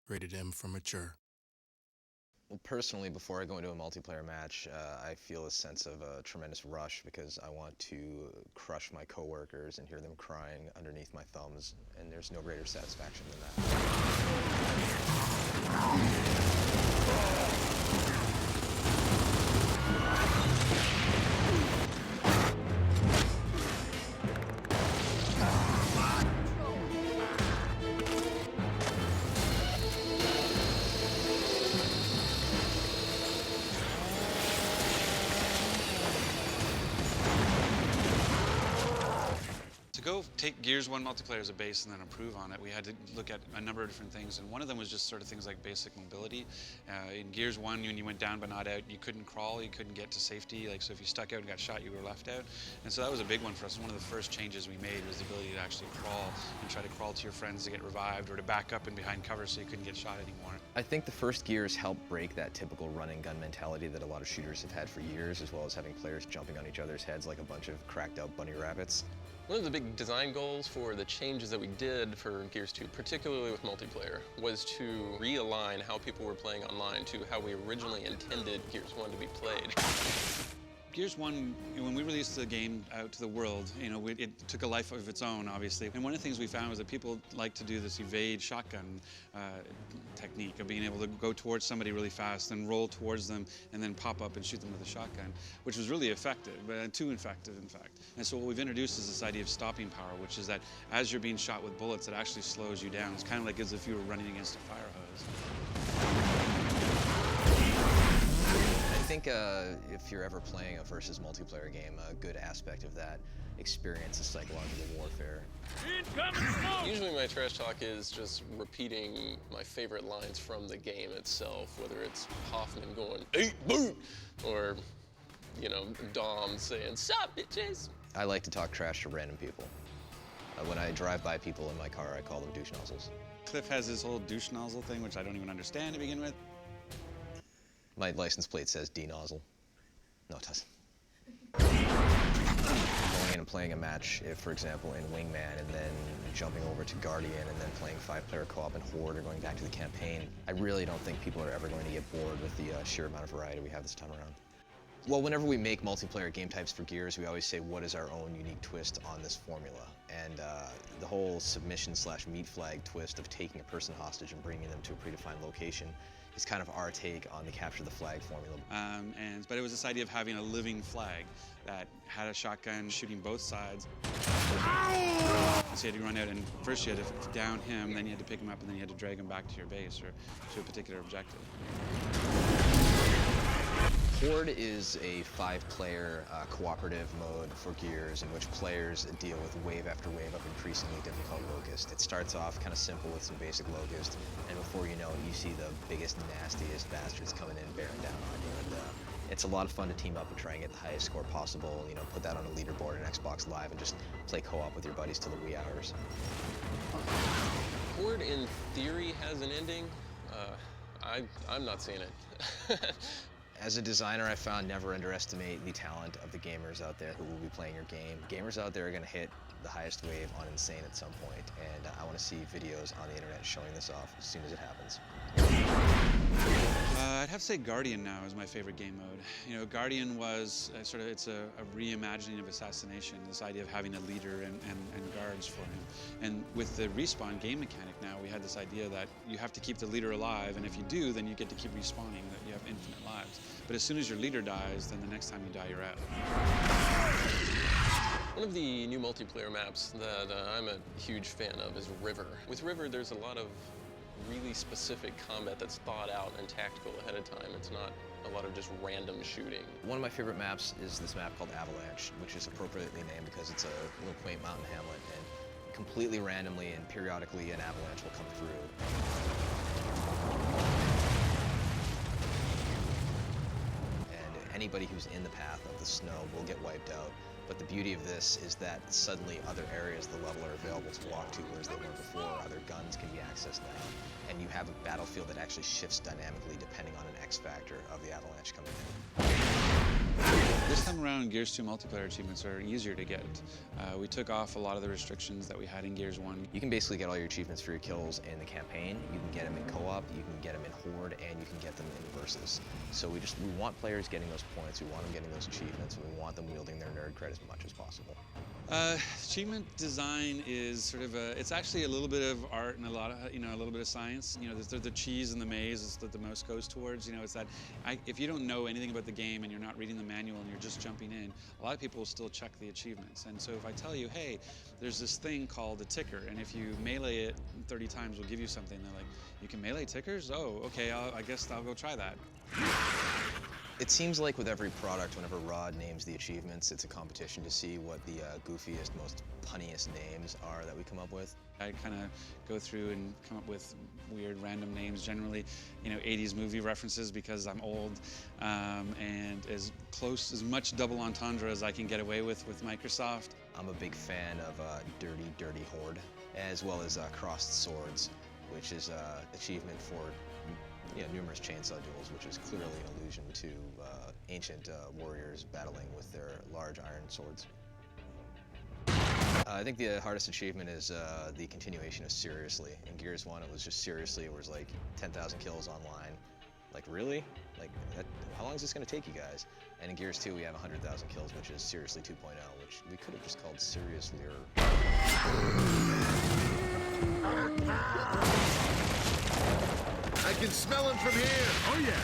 Rated M for mature. Well, personally, before I go into a multiplayer match, I feel a sense of a tremendous rush because I want to crush my coworkers and hear them crying underneath my thumbs, and there's no greater satisfaction than that. To go take Gears 1 multiplayer as a base and then improve on it, we had to look at a number of different things, and one of them was just sort of things like basic mobility. In Gears 1, when you went down but not out, you couldn't crawl, you couldn't get to safety, so if you stuck out and got shot, you were left out. And so that was a big one for us. One of the first changes we made was the ability to actually crawl and try to crawl to your friends to get revived or to back up and behind cover so you couldn't get shot anymore. I think the first Gears helped break that typical run and gun mentality that a lot of shooters have had for years, as well as having players jumping on each other's heads like a bunch of cracked out bunny rabbits. One of the big design goals for the changes that we did for Gears 2, particularly with multiplayer, was to realign how people were playing online to how we originally intended Gears 1 to be played. Gears 1, when we released the game out to the world, it took a life of its own, obviously. And one of the things we found was that people like to do this evade shotgun technique of being able to go towards somebody really fast, then roll towards them, and then pop up and shoot them with a shotgun, which was really effective, but too effective, in fact. And so what we've introduced is this idea of stopping power, which is that as you're being shot with bullets, it actually slows you down. It's kind of like as if you were running against a fire hose. I think if you're ever playing a versus multiplayer game, a good aspect of that experience is psychological warfare. Usually my trash talk is just repeating my favorite lines from the game itself, whether it's Hoffman going, "Eat boot!" or, Dom saying, "Sup, bitches!" I like to talk trash to random people. When I drive by people in my car, I call them douche nozzles. Cliff has this whole douche nozzle thing, which I don't even understand to begin with. My license plate says D-nozzle. No, it doesn't. Going in and playing a match, if, for example, in Wingman, and then jumping over to Guardian, and then playing 5-player co-op in Horde, or going back to the campaign, I really don't think people are ever going to get bored with the sheer amount of variety we have this time around. Well, whenever we make multiplayer game types for Gears, we always say, what is our own unique twist on this formula? And the whole submission/meat flag twist of taking a person hostage and bringing them to a predefined location is kind of our take on the capture the flag formula. But it was this idea of having a living flag that had a shotgun shooting both sides. So you had to run out, and first you had to down him, then you had to pick him up, and then you had to drag him back to your base or to a particular objective. Horde is a 5-player cooperative mode for Gears in which players deal with wave after wave of increasingly difficult Locust. It starts off kind of simple with some basic Locust, and before you know it, you see the biggest, nastiest bastards coming in bearing down on you. And it's a lot of fun to team up and try and get the highest score possible, put that on a leaderboard in Xbox Live and just play co-op with your buddies till the wee hours. Horde, in theory, has an ending. I'm not seeing it. As a designer, I found never underestimate the talent of the gamers out there who will be playing your game. Gamers out there are going to hit the highest wave on Insane at some point, and I want to see videos on the internet showing this off as soon as it happens. I'd have to say Guardian now is my favorite game mode. Guardian was it's a reimagining of assassination, this idea of having a leader and guards for him. And with the respawn game mechanic now, we had this idea that you have to keep the leader alive, and if you do, then you get to keep respawning, that you have infinite lives. But as soon as your leader dies, then the next time you die, you're out. One of the new multiplayer maps that I'm a huge fan of is River. With River, there's a lot of really specific combat that's thought out and tactical ahead of time. It's not a lot of just random shooting. One of my favorite maps is this map called Avalanche, which is appropriately named because it's a little quaint mountain hamlet, and completely randomly and periodically an avalanche will come through. And anybody who's in the path of the snow will get wiped out. But the beauty of this is that suddenly other areas of the level are available to walk to, whereas they weren't before. Other guns can be accessed now. And you have a battlefield that actually shifts dynamically depending on an X factor of the avalanche coming in. This time around, Gears 2 multiplayer achievements are easier to get. We took off a lot of the restrictions that we had in Gears 1. You can basically get all your achievements for your kills in the campaign. You can get them in co-op, you can get them in Horde, and you can get them in Versus. So we want players getting those points, we want them getting those achievements, and we want them wielding their nerd cred as much as possible. Achievement design is sort of it's actually a little bit of art and a lot of, a little bit of science. There's the cheese and the maze is that the most goes towards. It's that if you don't know anything about the game and you're not reading the manual and you're just jumping in, a lot of people will still check the achievements. And so if I tell you, hey, there's this thing called a ticker, and if you melee it 30 times, we'll give you something. They're like, you can melee tickers? Oh, okay, I guess I'll go try that. It seems like with every product, whenever Rod names the achievements, it's a competition to see what the goofiest, most punniest names are that we come up with. I kind of go through and come up with weird random names, generally, 80s movie references because I'm old, and as much double entendre as I can get away with Microsoft. I'm a big fan of Dirty, Dirty Horde, as well as Crossed Swords, which is an achievement for numerous chainsaw duels, which is clearly an allusion to ancient warriors battling with their large iron swords. I think the hardest achievement is the continuation of Seriously. In Gears 1, it was just Seriously, it was like 10,000 kills online. Like, really? Like, how long is this going to take you guys? And in Gears 2, we have 100,000 kills, which is Seriously 2.0, which we could have just called Seriously or... I can smell him from here. Oh, yeah.